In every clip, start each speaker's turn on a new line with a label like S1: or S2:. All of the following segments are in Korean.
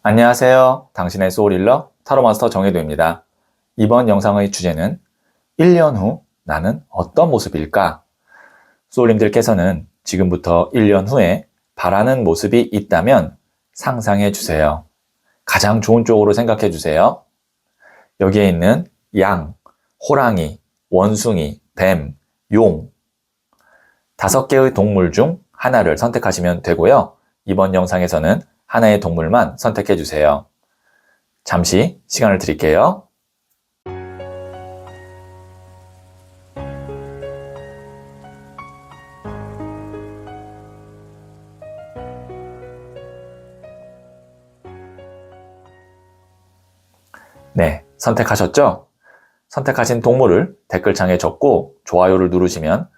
S1: 안녕하세요. 당신의 소울힐러 타로마스터 정혜도입니다. 이번 영상의 주제는 1년 후 나는 어떤 모습일까? 소울님들께서는 지금부터 1년 후에 바라는 모습이 있다면 상상해 주세요. 가장 좋은 쪽으로 생각해 주세요. 여기에 있는 양, 호랑이, 원숭이, 뱀, 용 5개의 동물 중 하나를 선택하시면 되고요. 이번 영상에서는 하나의 동물만 선택해 주세요. 잠시 시간을 드릴게요. 네, 선택하셨죠? 선택하신 동물을 댓글창에 적고 좋아요를 누르시면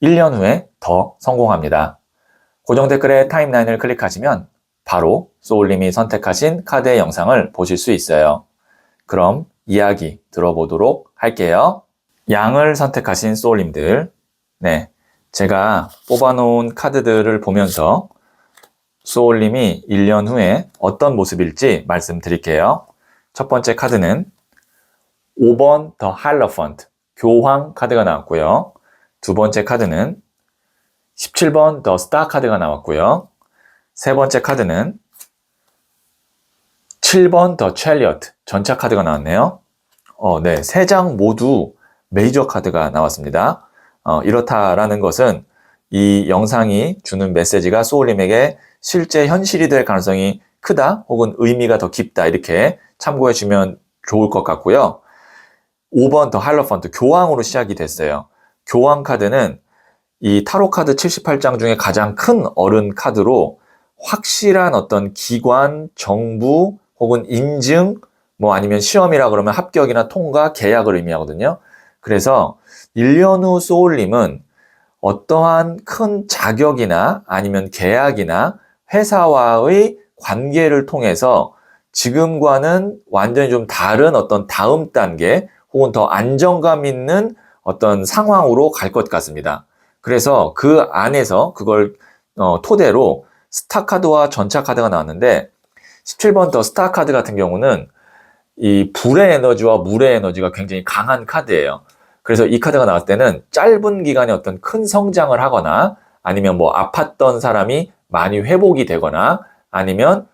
S1: 1년 후에 더 성공합니다. 고정 댓글에 타임라인을 클릭하시면 바로 소울님이 선택하신 카드의 영상을 보실 수 있어요. 그럼 이야기 들어보도록 할게요. 양을 선택하신 소울님들, 네, 제가 뽑아놓은 카드들을 보면서 소울님이 1년 후에 어떤 모습일지 말씀드릴게요. 첫 번째 카드는 5번 더 할러펀트, 교황 카드가 나왔고요. 두 번째 카드는 17번 더 스타 카드가 나왔고요. 세 번째 카드는 7번 더 첼리어트, 전차 카드가 나왔네요. 네, 세 장 모두 메이저 카드가 나왔습니다. 이렇다라는 것은 이 영상이 주는 메시지가 소울님에게 실제 현실이 될 가능성이 크다 혹은 의미가 더 깊다 이렇게 참고해 주면 좋을 것 같고요. 5번 더 할러펀트, 교황으로 시작이 됐어요. 교황 카드는 이 타로 카드 78장 중에 가장 큰 어른 카드로 확실한 어떤 기관, 정부 혹은 인증, 뭐 아니면 시험이라 그러면 합격이나 통과, 계약을 의미하거든요. 그래서 1년 후 소울님은 어떠한 큰 자격이나 아니면 계약이나 회사와의 관계를 통해서 지금과는 완전히 좀 다른 어떤 다음 단계 혹은 더 안정감 있는 어떤 상황으로 갈 것 같습니다. 그래서 그 안에서 그걸 토대로 스타 카드와 전차 카드가 나왔는데 17번 더 스타 카드 같은 경우는 이 불의 에너지와 물의 에너지가 굉장히 강한 카드예요. 그래서 이 카드가 나왔을 때는 짧은 기간에 어떤 큰 성장을 하거나 아니면 뭐 아팠던 사람이 많이 회복이 되거나 아니면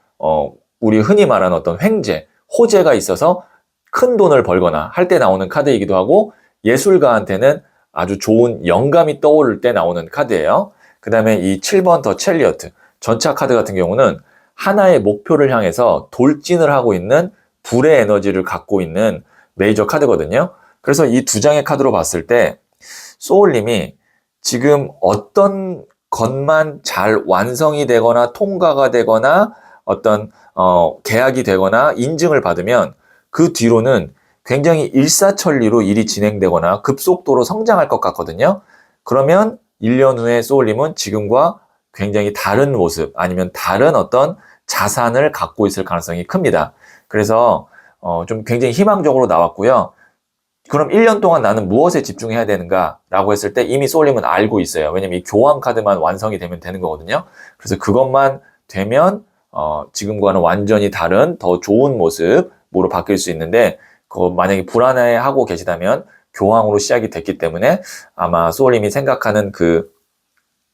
S1: 우리 흔히 말하는 어떤 횡재, 호재가 있어서 큰 돈을 벌거나 할 때 나오는 카드이기도 하고 예술가한테는 아주 좋은 영감이 떠오를 때 나오는 카드예요. 그 다음에 이 7번 더 첼리어트, 전차 카드 같은 경우는 하나의 목표를 향해서 돌진을 하고 있는 불의 에너지를 갖고 있는 메이저 카드거든요. 그래서 이 두 장의 카드로 봤을 때 소울님이 지금 어떤 것만 잘 완성이 되거나 통과가 되거나 어떤 계약이 되거나 인증을 받으면 그 뒤로는 굉장히 일사천리로 일이 진행되거나 급속도로 성장할 것 같거든요. 그러면 1년 후에 소울님은 지금과 굉장히 다른 모습 아니면 다른 어떤 자산을 갖고 있을 가능성이 큽니다. 그래서 좀 굉장히 희망적으로 나왔고요. 그럼 1년 동안 나는 무엇에 집중해야 되는가 라고 했을 때 이미 소울님은 알고 있어요. 왜냐면 이 교환 카드만 완성이 되면 되는 거거든요. 그래서 그것만 되면 지금과는 완전히 다른 더 좋은 모습으로 바뀔 수 있는데 만약에 불안해하고 계시다면 교황으로 시작이 됐기 때문에 아마 소울님이 생각하는 그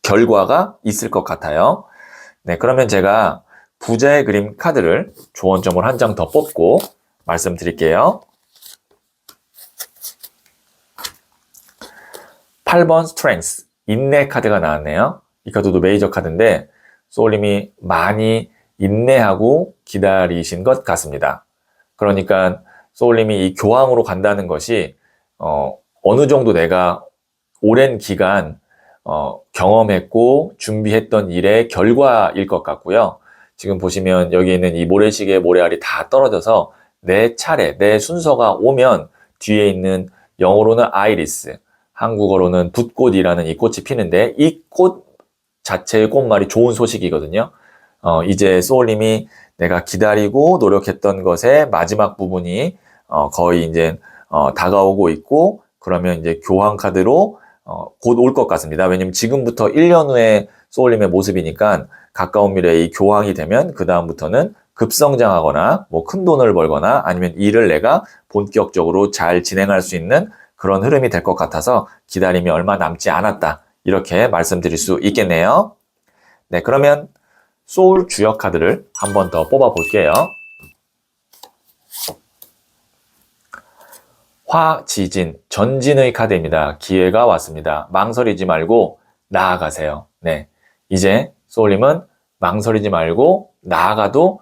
S1: 결과가 있을 것 같아요. 네, 그러면 제가 부자의 그림 카드를 조언점을 한 장 더 뽑고 말씀드릴게요. 8번 스트렝스, 인내 카드가 나왔네요. 이 카드도 메이저 카드인데 소울님이 많이 인내하고 기다리신 것 같습니다. 그러니까 소울님이 이 교황으로 간다는 것이 어느 정도 내가 오랜 기간 경험했고 준비했던 일의 결과일 것 같고요. 지금 보시면 여기 있는 이 모래시계 모래알이 다 떨어져서 내 차례, 내 순서가 오면 뒤에 있는 영어로는 아이리스, 한국어로는 붓꽃이라는 이 꽃이 피는데 이 꽃 자체의 꽃말이 좋은 소식이거든요. 이제 소울님이 내가 기다리고 노력했던 것의 마지막 부분이 거의 이제 다가오고 있고 그러면 이제 교황 카드로 곧 올 것 같습니다. 왜냐면 지금부터 1년 후에 소울님의 모습이니까 가까운 미래에 이 교황이 되면 그 다음부터는 급성장하거나 뭐 큰 돈을 벌거나 아니면 일을 내가 본격적으로 잘 진행할 수 있는 그런 흐름이 될 것 같아서 기다림이 얼마 남지 않았다. 이렇게 말씀드릴 수 있겠네요. 네, 그러면 소울 주역 카드를 한 번 더 뽑아 볼게요. 화지진, 전진의 카드입니다. 기회가 왔습니다. 망설이지 말고 나아가세요. 네, 이제 소울님은 망설이지 말고 나아가도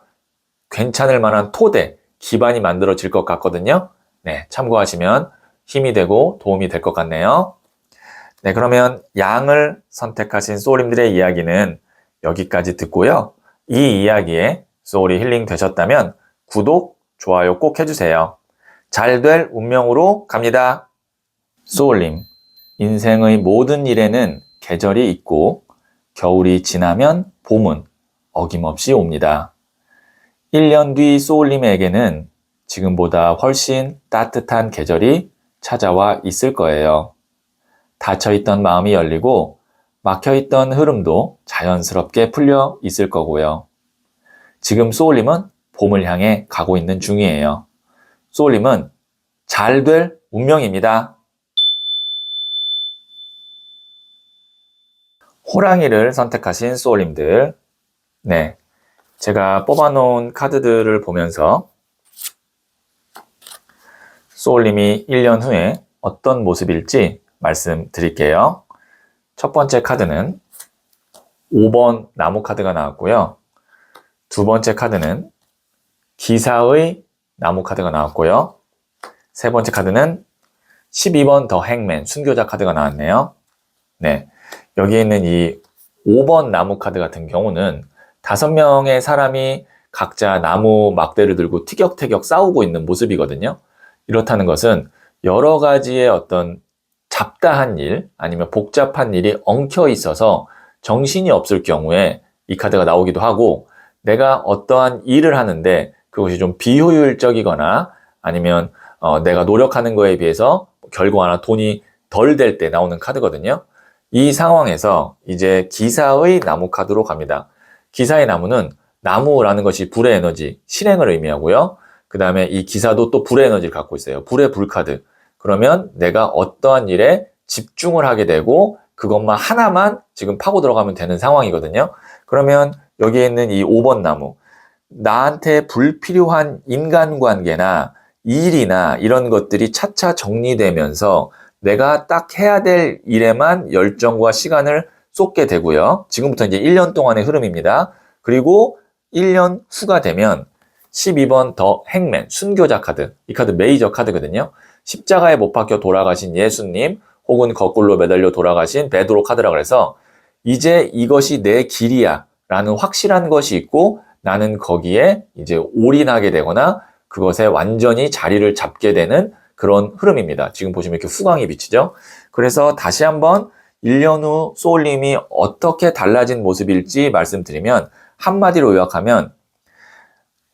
S1: 괜찮을 만한 토대, 기반이 만들어질 것 같거든요. 네, 참고하시면 힘이 되고 도움이 될 것 같네요. 네, 그러면 양을 선택하신 소울님들의 이야기는 여기까지 듣고요. 이 이야기에 소울이 힐링 되셨다면 구독, 좋아요 꼭 해주세요. 잘 될 운명으로 갑니다. 소울님, 인생의 모든 일에는 계절이 있고 겨울이 지나면 봄은 어김없이 옵니다. 1년 뒤 소울님에게는 지금보다 훨씬 따뜻한 계절이 찾아와 있을 거예요. 닫혀있던 마음이 열리고 막혀있던 흐름도 자연스럽게 풀려 있을 거고요. 지금 소울님은 봄을 향해 가고 있는 중이에요. 소울님은 잘 될 운명입니다. 호랑이를 선택하신 소울님들, 네, 제가 뽑아놓은 카드들을 보면서 소울님이 1년 후에 어떤 모습일지 말씀드릴게요. 첫 번째 카드는 5번 나무 카드가 나왔고요. 두 번째 카드는 기사의 나무 카드가 나왔고요. 세 번째 카드는 12번 더 행맨 순교자 카드가 나왔네요. 네, 여기에 있는 이 5번 나무 카드 같은 경우는 5명의 사람이 각자 나무 막대를 들고 티격태격 싸우고 있는 모습이거든요. 이렇다는 것은 여러 가지의 어떤 잡다한 일 아니면 복잡한 일이 엉켜 있어서 정신이 없을 경우에 이 카드가 나오기도 하고, 내가 어떠한 일을 하는데 그것이 좀 비효율적이거나 아니면 내가 노력하는 거에 비해서 결과나 돈이 덜 될 때 나오는 카드거든요. 이 상황에서 이제 기사의 나무 카드로 갑니다. 기사의 나무는 나무라는 것이 불의 에너지, 실행을 의미하고요. 그 다음에 이 기사도 또 불의 에너지를 갖고 있어요. 불의 불카드. 그러면 내가 어떠한 일에 집중을 하게 되고 그것만 하나만 지금 파고 들어가면 되는 상황이거든요. 그러면 여기에 있는 이 5번 나무, 나한테 불필요한 인간관계나 일이나 이런 것들이 차차 정리되면서 내가 딱 해야 될 일에만 열정과 시간을 쏟게 되고요. 지금부터 이제 1년 동안의 흐름입니다. 그리고 1년 후가 되면 12번 더 행맨, 순교자 카드. 이 카드 메이저 카드거든요. 십자가에 못 박혀 돌아가신 예수님 혹은 거꾸로 매달려 돌아가신 베드로 카드라고 해서 이제 이것이 내 길이야 라는 확실한 것이 있고 나는 거기에 이제 올인하게 되거나 그것에 완전히 자리를 잡게 되는 그런 흐름입니다. 지금 보시면 이렇게 후광이 비치죠. 그래서 다시 한번 1년 후 소울님이 어떻게 달라진 모습일지 말씀드리면 한마디로 요약하면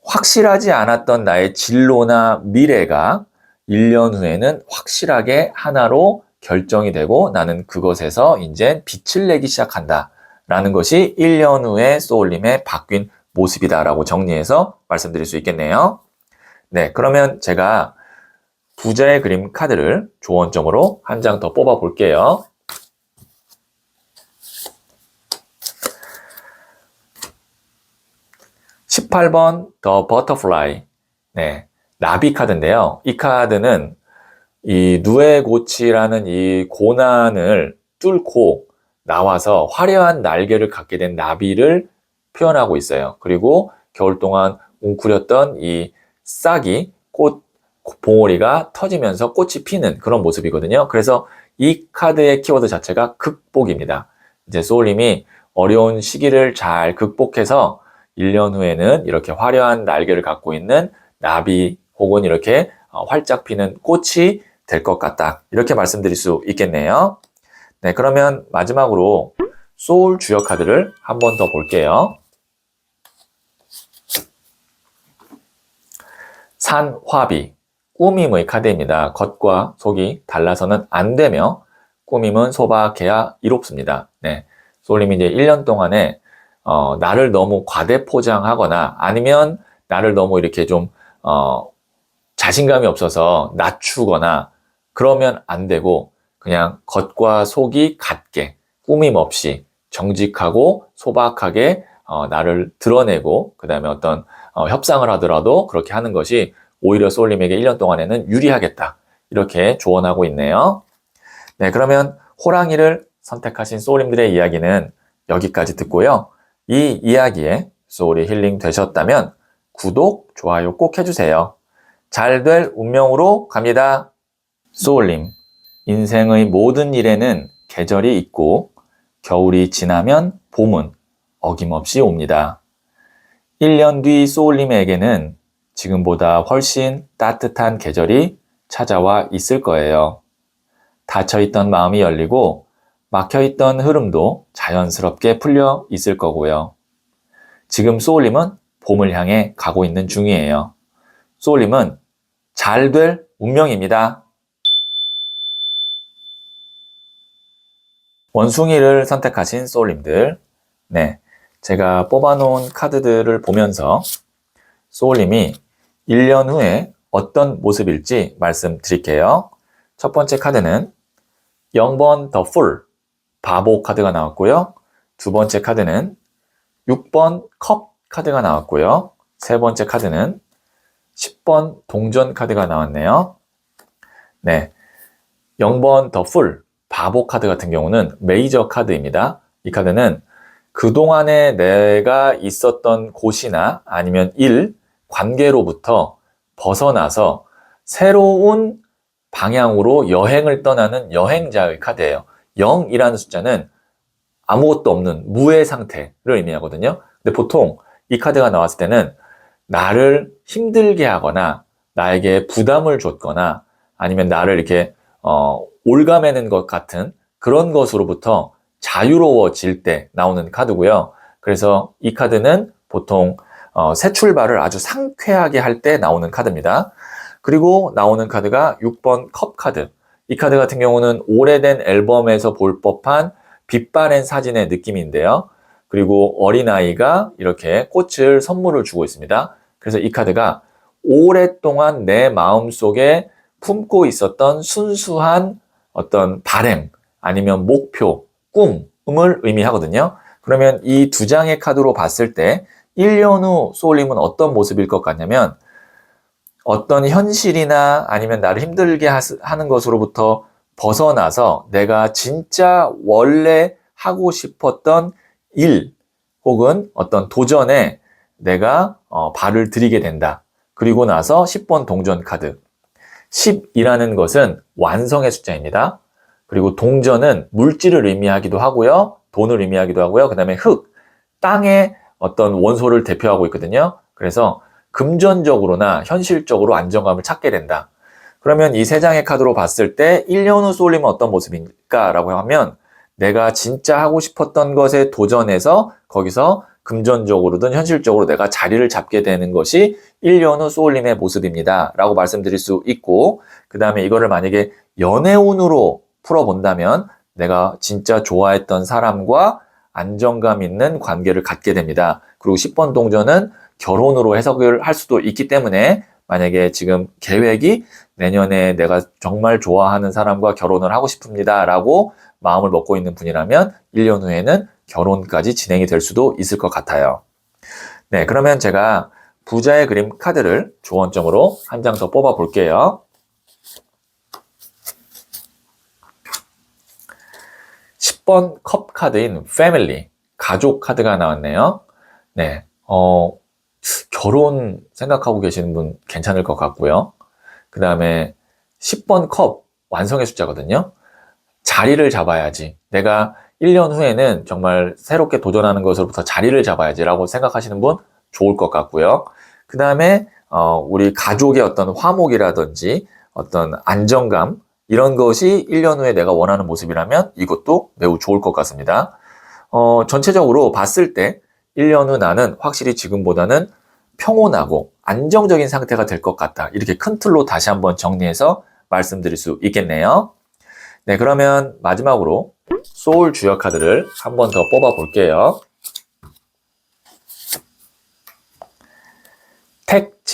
S1: 확실하지 않았던 나의 진로나 미래가 1년 후에는 확실하게 하나로 결정이 되고 나는 그것에서 이제 빛을 내기 시작한다 라는 것이 1년 후에 소울님의 바뀐 모습이다라고 정리해서 말씀드릴 수 있겠네요. 네, 그러면 제가 부자의 그림 카드를 조언점으로 한 장 더 뽑아 볼게요. (18번) 더 버터플라이. 네, 나비 카드인데요. 이 카드는 이 누에고치라는 이 고난을 뚫고 나와서 화려한 날개를 갖게 된 나비를 표현하고 있어요. 그리고 겨울 동안 웅크렸던 이 싹이 꽃 봉오리가 터지면서 꽃이 피는 그런 모습이거든요. 그래서 이 카드의 키워드 자체가 극복입니다. 이제 소울님이 어려운 시기를 잘 극복해서 1년 후에는 이렇게 화려한 날개를 갖고 있는 나비 혹은 이렇게 활짝 피는 꽃이 될 것 같다. 이렇게 말씀드릴 수 있겠네요. 네, 그러면 마지막으로 소울 주역 카드를 한 번 더 볼게요. 산화비, 꾸밈의 카드입니다. 겉과 속이 달라서는 안 되며 꾸밈은 소박해야 이롭습니다. 네, 소울님이 이제 1년 동안에 나를 너무 과대 포장하거나 아니면 나를 너무 이렇게 좀, 자신감이 없어서 낮추거나 그러면 안 되고, 그냥 겉과 속이 같게, 꾸밈 없이 정직하고 소박하게 나를 드러내고, 그 다음에 어떤 협상을 하더라도 그렇게 하는 것이 오히려 소울님에게 1년 동안에는 유리하겠다. 이렇게 조언하고 있네요. 네, 그러면 호랑이를 선택하신 소울님들의 이야기는 여기까지 듣고요. 이 이야기에 소울이 힐링 되셨다면 구독, 좋아요 꼭 해주세요. 잘 될 운명으로 갑니다. 소울님, 인생의 모든 일에는 계절이 있고 겨울이 지나면 봄은 어김없이 옵니다. 1년 뒤 소울님에게는 지금보다 훨씬 따뜻한 계절이 찾아와 있을 거예요. 닫혀있던 마음이 열리고 막혀있던 흐름도 자연스럽게 풀려 있을 거고요. 지금 소울님은 봄을 향해 가고 있는 중이에요. 소울님은 잘 될 운명입니다. 원숭이를 선택하신 소울님들, 네, 제가 뽑아놓은 카드들을 보면서 소울님이 1년 후에 어떤 모습일지 말씀드릴게요. 첫 번째 카드는 0번 The Fool, 바보 카드가 나왔고요. 두 번째 카드는 6번 컵 카드가 나왔고요. 세 번째 카드는 10번 동전 카드가 나왔네요. 네, 0번 The Fool, 바보 카드 같은 경우는 메이저 카드입니다. 이 카드는 그동안에 내가 있었던 곳이나 아니면 일, 관계로부터 벗어나서 새로운 방향으로 여행을 떠나는 여행자의 카드예요. 0이라는 숫자는 아무것도 없는 무의 상태를 의미하거든요. 근데 보통 이 카드가 나왔을 때는 나를 힘들게 하거나 나에게 부담을 줬거나 아니면 나를 이렇게 올가매는 것 같은 그런 것으로부터 자유로워질 때 나오는 카드고요. 그래서 이 카드는 보통 새 출발을 아주 상쾌하게 할 때 나오는 카드입니다. 그리고 나오는 카드가 6번 컵 카드. 이 카드 같은 경우는 오래된 앨범에서 볼 법한 빛바랜 사진의 느낌인데요. 그리고 어린아이가 이렇게 꽃을 선물을 주고 있습니다. 그래서 이 카드가 오랫동안 내 마음속에 품고 있었던 순수한 어떤 바램 아니면 목표, 꿈을 의미하거든요. 그러면 이 두 장의 카드로 봤을 때 1년 후 소울님은 어떤 모습일 것 같냐면 어떤 현실이나 아니면 나를 힘들게 하는 것으로부터 벗어나서 내가 진짜 원래 하고 싶었던 일 혹은 어떤 도전에 내가 발을 들이게 된다. 그리고 나서 10번 동전 카드. 10이라는 것은 완성의 숫자입니다. 그리고 동전은 물질을 의미하기도 하고요. 돈을 의미하기도 하고요. 그 다음에 흙, 땅의 어떤 원소를 대표하고 있거든요. 그래서 금전적으로나 현실적으로 안정감을 찾게 된다. 그러면 이 세 장의 카드로 봤을 때 1년 후 소울님은 어떤 모습일까? 라고 하면 내가 진짜 하고 싶었던 것에 도전해서 거기서 금전적으로든 현실적으로 내가 자리를 잡게 되는 것이 1년 후 소울님의 모습입니다. 라고 말씀드릴 수 있고 그 다음에 이거를 만약에 연애운으로 풀어본다면 내가 진짜 좋아했던 사람과 안정감 있는 관계를 갖게 됩니다. 그리고 10번 동전은 결혼으로 해석을 할 수도 있기 때문에 만약에 지금 계획이 내년에 내가 정말 좋아하는 사람과 결혼을 하고 싶습니다 라고 마음을 먹고 있는 분이라면 1년 후에는 결혼까지 진행이 될 수도 있을 것 같아요. 네, 그러면 제가 부자의 그림 카드를 조언점으로 한 장 더 뽑아 볼게요. 10번 컵 카드인 패밀리, 가족 카드가 나왔네요. 네, 결혼 생각하고 계시는 분 괜찮을 것 같고요. 그 다음에 10번 컵, 완성의 숫자거든요. 자리를 잡아야지. 내가 1년 후에는 정말 새롭게 도전하는 것으로부터 자리를 잡아야지 라고 생각하시는 분 좋을 것 같고요. 그 다음에 우리 가족의 어떤 화목이라든지 어떤 안정감 이런 것이 1년 후에 내가 원하는 모습이라면 이것도 매우 좋을 것 같습니다. 전체적으로 봤을 때 1년 후 나는 확실히 지금보다는 평온하고 안정적인 상태가 될 것 같다. 이렇게 큰 틀로 다시 한번 정리해서 말씀드릴 수 있겠네요. 네, 그러면 마지막으로 소울 주역 카드를 한 번 더 뽑아 볼게요.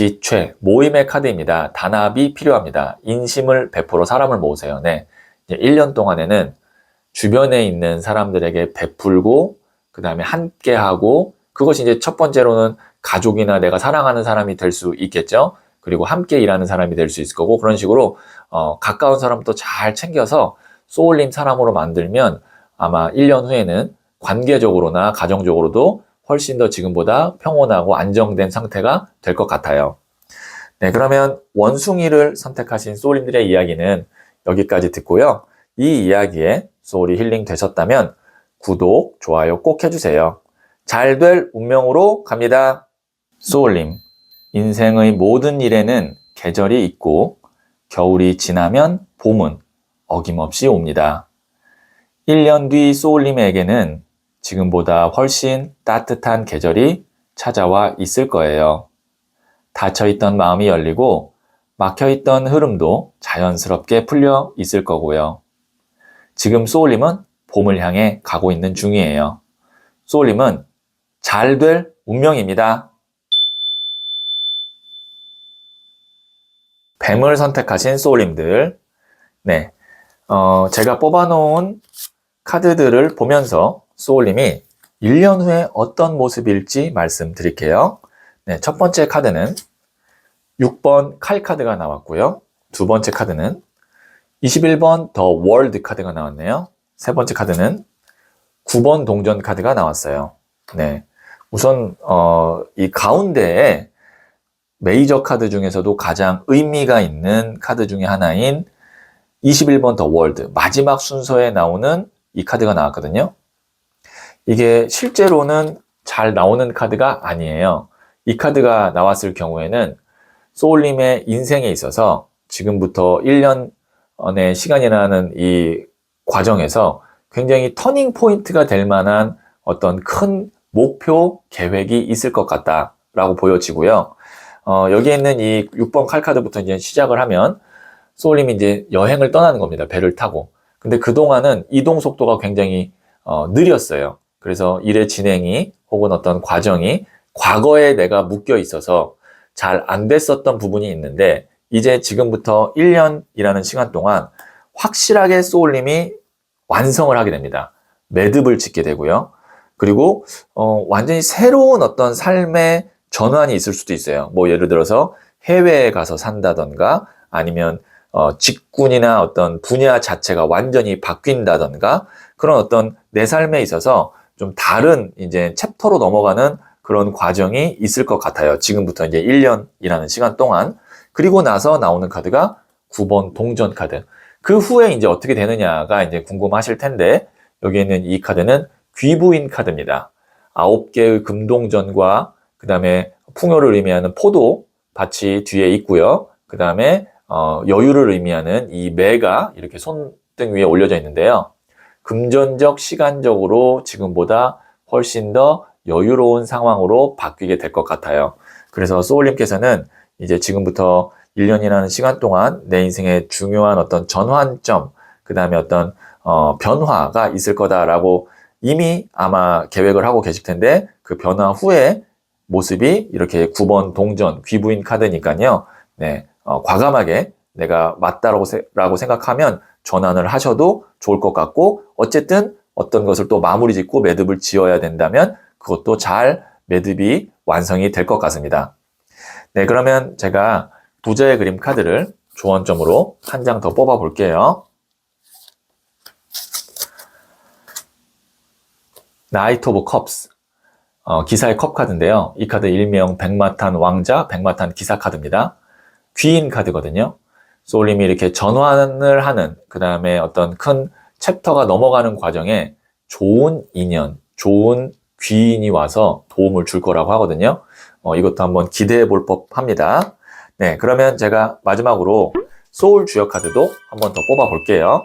S1: 지최, 모임의 카드입니다. 단합이 필요합니다. 인심을 베풀어 사람을 모으세요. 네. 이제 1년 동안에는 주변에 있는 사람들에게 베풀고, 그 다음에 함께하고, 그것이 이제 첫 번째로는 가족이나 내가 사랑하는 사람이 될 수 있겠죠. 그리고 함께 일하는 사람이 될 수 있을 거고, 그런 식으로 가까운 사람도 잘 챙겨서 소울림 사람으로 만들면 아마 1년 후에는 관계적으로나 가정적으로도 훨씬 더 지금보다 평온하고 안정된 상태가 될 것 같아요. 네, 그러면 원숭이를 선택하신 소울님들의 이야기는 여기까지 듣고요. 이 이야기에 소울이 힐링 되셨다면 구독, 좋아요 꼭 해주세요. 잘 될 운명으로 갑니다. 소울님, 인생의 모든 일에는 계절이 있고 겨울이 지나면 봄은 어김없이 옵니다. 1년 뒤 소울님에게는 지금보다 훨씬 따뜻한 계절이 찾아와 있을 거예요. 닫혀있던 마음이 열리고 막혀있던 흐름도 자연스럽게 풀려 있을 거고요. 지금 소울님은 봄을 향해 가고 있는 중이에요. 소울님은 잘 될 운명입니다. 뱀을 선택하신 소울님들, 네, 제가 뽑아놓은 카드들을 보면서 소울님이 1년 후에 어떤 모습일지 말씀드릴게요. 네, 첫 번째 카드는 6번 칼 카드가 나왔고요. 두 번째 카드는 21번 더 월드 카드가 나왔네요. 세 번째 카드는 9번 동전 카드가 나왔어요. 네, 우선 이 가운데에 메이저 카드 중에서도 가장 의미가 있는 카드 중에 하나인 21번 더 월드, 마지막 순서에 나오는 이 카드가 나왔거든요. 이게 실제로는 잘 나오는 카드가 아니에요. 이 카드가 나왔을 경우에는 소울님의 인생에 있어서 지금부터 1년의 시간이라는 이 과정에서 굉장히 터닝 포인트가 될 만한 어떤 큰 목표, 계획이 있을 것 같다라고 보여지고요. 여기에 있는 이 6번 칼카드부터 이제 시작을 하면 소울님이 이제 여행을 떠나는 겁니다. 배를 타고. 근데 그동안은 이동 속도가 굉장히 느렸어요. 그래서 일의 진행이 혹은 어떤 과정이 과거에 내가 묶여 있어서 잘 안 됐었던 부분이 있는데 이제 지금부터 1년이라는 시간 동안 확실하게 소울님이 완성을 하게 됩니다. 매듭을 짓게 되고요. 그리고 완전히 새로운 어떤 삶의 전환이 있을 수도 있어요. 뭐 예를 들어서 해외에 가서 산다던가 아니면 직군이나 어떤 분야 자체가 완전히 바뀐다던가 그런 어떤 내 삶에 있어서 좀 다른 이제 챕터로 넘어가는 그런 과정이 있을 것 같아요. 지금부터 이제 1년이라는 시간 동안. 그리고 나서 나오는 카드가 9번 동전 카드. 그 후에 이제 어떻게 되느냐가 이제 궁금하실 텐데 여기 있는 이 카드는 귀부인 카드입니다. 9개의 금동전과 그 다음에 풍요를 의미하는 포도 밭이 뒤에 있고요. 그 다음에 여유를 의미하는 이 매가 이렇게 손등 위에 올려져 있는데요. 금전적, 시간적으로 지금보다 훨씬 더 여유로운 상황으로 바뀌게 될 것 같아요. 그래서 소울님께서는 이제 지금부터 1년이라는 시간 동안 내 인생의 중요한 어떤 전환점, 그 다음에 어떤 변화가 있을 거다라고 이미 아마 계획을 하고 계실 텐데 그 변화 후에 모습이 이렇게 9번 동전, 귀부인 카드니까요. 네, 과감하게 내가 맞다라고 생각하면 전환을 하셔도 좋을 것 같고 어쨌든 어떤 것을 또 마무리 짓고 매듭을 지어야 된다면 그것도 잘 매듭이 완성이 될 것 같습니다. 네, 그러면 제가 부자의 그림 카드를 조언점으로 한 장 더 뽑아 볼게요. 나이트 오브 컵스, 기사의 컵 카드인데요. 이 카드 일명 백마탄 왕자, 백마탄 기사 카드입니다. 귀인 카드거든요. 소울님이 이렇게 전환을 하는, 그 다음에 어떤 큰 챕터가 넘어가는 과정에 좋은 인연, 좋은 귀인이 와서 도움을 줄 거라고 하거든요. 이것도 한번 기대해 볼 법합니다. 네, 그러면 제가 마지막으로 소울 주역 카드도 한번 더 뽑아 볼게요.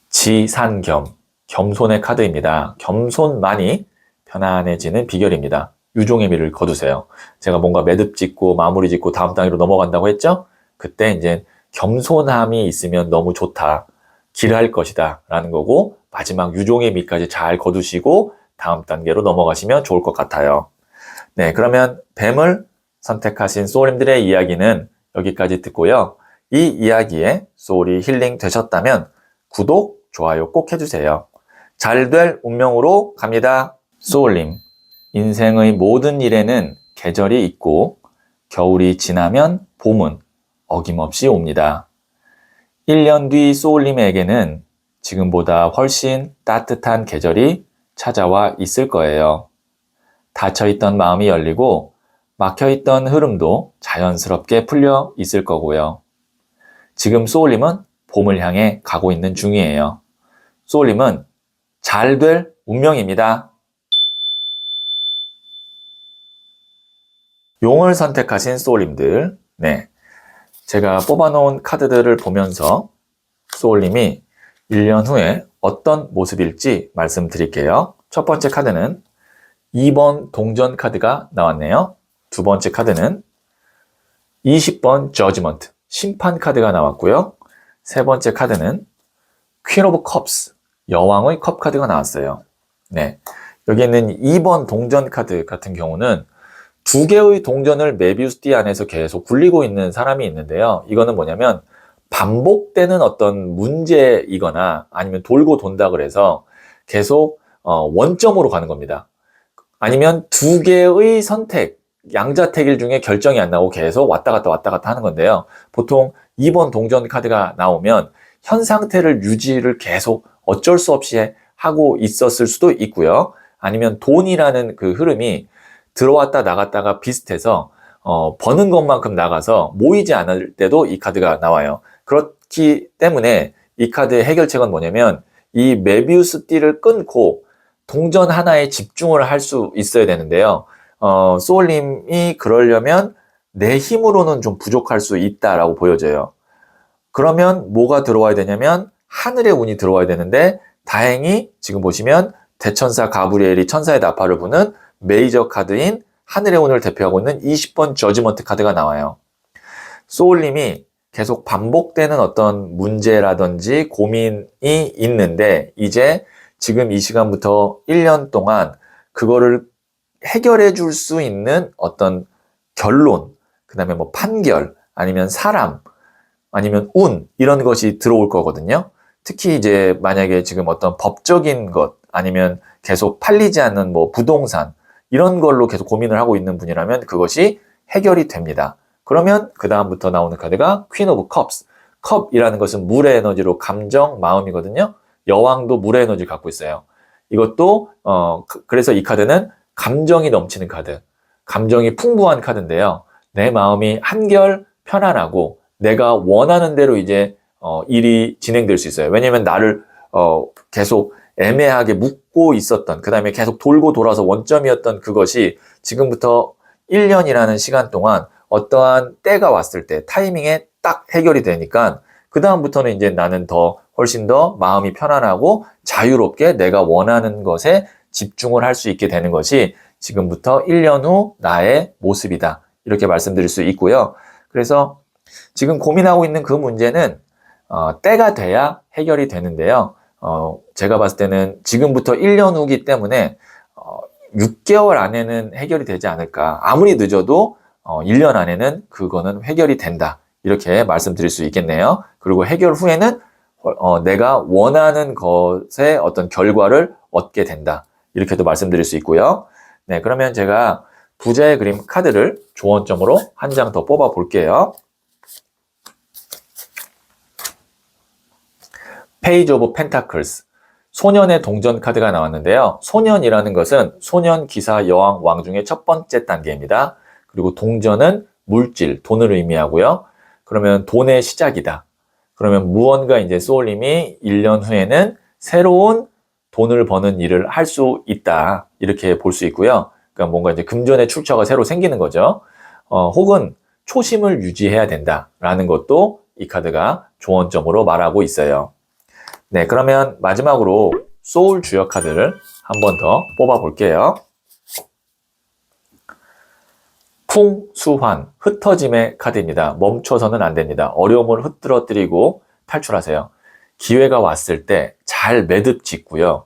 S1: 지산겸, 겸손의 카드입니다. 겸손만이 편안해지는 비결입니다. 유종의 미를 거두세요. 제가 뭔가 매듭 짓고 마무리 짓고 다음 단계로 넘어간다고 했죠? 그때 이제 겸손함이 있으면 너무 좋다. 길할 것이다. 라는 거고 마지막 유종의 미까지 잘 거두시고 다음 단계로 넘어가시면 좋을 것 같아요. 네, 그러면 뱀을 선택하신 소울님들의 이야기는 여기까지 듣고요. 이 이야기에 소울이 힐링 되셨다면 구독, 좋아요 꼭 해주세요. 잘 될 운명으로 갑니다. 소울님, 인생의 모든 일에는 계절이 있고 겨울이 지나면 봄은 어김없이 옵니다. 1년 뒤 소울님에게는 지금보다 훨씬 따뜻한 계절이 찾아와 있을 거예요. 닫혀있던 마음이 열리고 막혀있던 흐름도 자연스럽게 풀려 있을 거고요. 지금 소울님은 봄을 향해 가고 있는 중이에요. 소울님은 잘 될 운명입니다. 용을 선택하신 소울님들, 네, 제가 뽑아놓은 카드들을 보면서 소울님이 1년 후에 어떤 모습일지 말씀드릴게요. 첫 번째 카드는 2번 동전 카드가 나왔네요. 두 번째 카드는 20번 저지먼트, 심판 카드가 나왔고요. 세 번째 카드는 퀸 오브 컵스, 여왕의 컵 카드가 나왔어요. 네, 여기 있는 2번 동전 카드 같은 경우는 두 개의 동전을 메비우스 띠 안에서 계속 굴리고 있는 사람이 있는데요. 이거는 뭐냐면 반복되는 어떤 문제이거나 아니면 돌고 돈다 그래서 계속 원점으로 가는 겁니다. 아니면 두 개의 선택, 양자택일 중에 결정이 안 나오고 계속 왔다 갔다 하는 건데요. 보통 2번 동전 카드가 나오면 현 상태를 유지를 계속 어쩔 수 없이 하고 있었을 수도 있고요. 아니면 돈이라는 그 흐름이 들어왔다 나갔다가 비슷해서 버는 것만큼 나가서 모이지 않을 때도 이 카드가 나와요. 그렇기 때문에 이 카드의 해결책은 뭐냐면 이 메비우스 띠를 끊고 동전 하나에 집중을 할 수 있어야 되는데요. 소울님이 그러려면 내 힘으로는 좀 부족할 수 있다라고 보여져요. 그러면 뭐가 들어와야 되냐면 하늘의 운이 들어와야 되는데 다행히 지금 보시면 대천사 가브리엘이 천사의 나팔을 부는 메이저 카드인 하늘의 운을 대표하고 있는 20번 저지먼트 카드가 나와요. 소울님이 계속 반복되는 어떤 문제라든지 고민이 있는데 이제 지금 이 시간부터 1년 동안 그거를 해결해 줄 수 있는 어떤 결론, 그 다음에 뭐 판결, 아니면 사람, 아니면 운, 이런 것이 들어올 거거든요. 특히 이제 만약에 지금 어떤 법적인 것, 아니면 계속 팔리지 않는 뭐 부동산, 이런 걸로 계속 고민을 하고 있는 분이라면 그것이 해결이 됩니다. 그러면 그 다음부터 나오는 카드가 퀸 오브 컵스. 컵이라는 것은 물의 에너지로 감정, 마음이거든요. 여왕도 물의 에너지를 갖고 있어요. 이것도 그래서 이 카드는 감정이 넘치는 카드, 감정이 풍부한 카드인데요. 내 마음이 한결 편안하고 내가 원하는 대로 이제 일이 진행될 수 있어요. 왜냐면 나를 계속 애매하게 묶고 있었던, 그 다음에 계속 돌고 돌아서 원점이었던 그것이 지금부터 1년이라는 시간 동안 어떠한 때가 왔을 때 타이밍에 딱 해결이 되니까 그 다음부터는 이제 나는 훨씬 더 마음이 편안하고 자유롭게 내가 원하는 것에 집중을 할 수 있게 되는 것이 지금부터 1년 후 나의 모습이다. 이렇게 말씀드릴 수 있고요. 그래서 지금 고민하고 있는 그 문제는 때가 돼야 해결이 되는데요. 제가 봤을 때는 지금부터 1년 후기 때문에 6개월 안에는 해결이 되지 않을까. 아무리 늦어도 1년 안에는 그거는 해결이 된다. 이렇게 말씀드릴 수 있겠네요. 그리고 해결 후에는 내가 원하는 것의 어떤 결과를 얻게 된다. 이렇게도 말씀드릴 수 있고요. 네, 그러면 제가 부자의 그림 카드를 조언점으로 한 장 더 뽑아 볼게요. 페이지 오브 펜타클스, 소년의 동전 카드가 나왔는데요. 소년이라는 것은 소년, 기사, 여왕, 왕 중에 첫 번째 단계입니다. 그리고 동전은 물질, 돈을 의미하고요. 그러면 돈의 시작이다. 그러면 무언가 이제 소울님이 1년 후에는 새로운 돈을 버는 일을 할 수 있다. 이렇게 볼 수 있고요. 그러니까 뭔가 이제 금전의 출처가 새로 생기는 거죠. 혹은 초심을 유지해야 된다라는 것도 이 카드가 조언점으로 말하고 있어요. 네, 그러면 마지막으로 소울 주역 카드를 한 번 더 뽑아 볼게요. 풍수환, 흩어짐의 카드입니다. 멈춰서는 안 됩니다. 어려움을 흩뜨러뜨리고 탈출하세요. 기회가 왔을 때 잘 매듭 짓고요.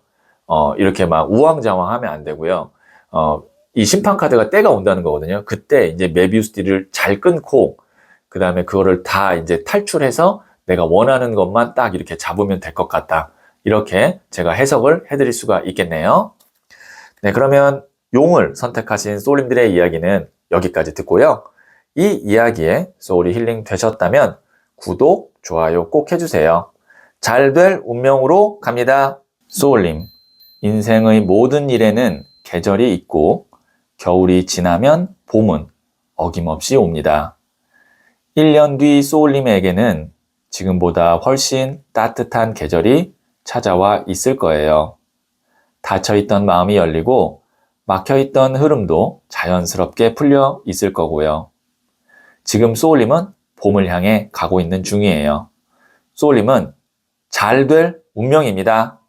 S1: 이렇게 막 우왕좌왕하면 안 되고요. 이 심판 카드가 때가 온다는 거거든요. 그때 이제 메비우스 딜을 잘 끊고 그 다음에 그거를 다 이제 탈출해서 내가 원하는 것만 딱 이렇게 잡으면 될 것 같다. 이렇게 제가 해석을 해드릴 수가 있겠네요. 네, 그러면 용을 선택하신 소울님들의 이야기는 여기까지 듣고요. 이 이야기에 소울이 힐링 되셨다면 구독, 좋아요 꼭 해주세요. 잘 될 운명으로 갑니다. 소울님, 인생의 모든 일에는 계절이 있고 겨울이 지나면 봄은 어김없이 옵니다. 1년 뒤 소울님에게는 지금보다 훨씬 따뜻한 계절이 찾아와 있을 거예요. 닫혀있던 마음이 열리고 막혀있던 흐름도 자연스럽게 풀려 있을 거고요. 지금 소울님은 봄을 향해 가고 있는 중이에요. 소울님은 잘 될 운명입니다.